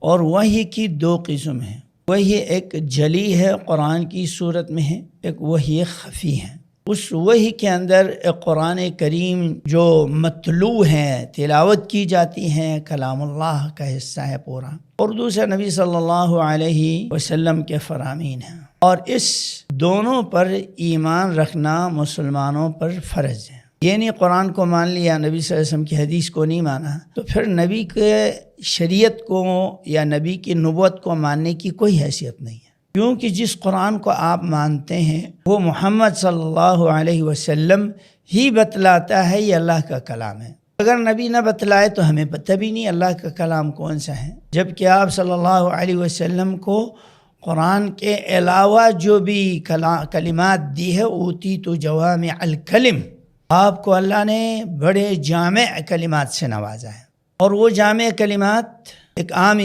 اور وحی کی دو قسم ہیں۔ وحی ایک جلی ہے، قرآن کی صورت میں ہے، ایک وحی خفی ہے۔ اس وحی کے اندر قرآن کریم جو متلو ہیں، تلاوت کی جاتی ہیں، کلام اللہ کا حصہ ہے پورا، اور دوسرا نبی صلی اللہ علیہ وسلم کے فرامین ہیں، اور اس دونوں پر ایمان رکھنا مسلمانوں پر فرض ہے۔ یہ نہیں قرآن کو مان لیا، نبی صلی اللہ علیہ وسلم کی حدیث کو نہیں مانا، تو پھر نبی کے شریعت کو یا نبی کی نبوت کو ماننے کی کوئی حیثیت نہیں ہے، کیونکہ جس قرآن کو آپ مانتے ہیں وہ محمد صلی اللہ علیہ وسلم ہی بتلاتا ہے، یہ اللہ کا کلام ہے۔ اگر نبی نہ بتلائے تو ہمیں پتہ بھی نہیں اللہ کا کلام کون سا ہے، جبکہ آپ صلی اللہ علیہ وسلم کو قرآن کے علاوہ جو بھی کلمات دی ہے، اوتیت جوامع الکلم، آپ کو اللہ نے بڑے جامع کلمات سے نوازا ہے، اور وہ جامع کلمات ایک عام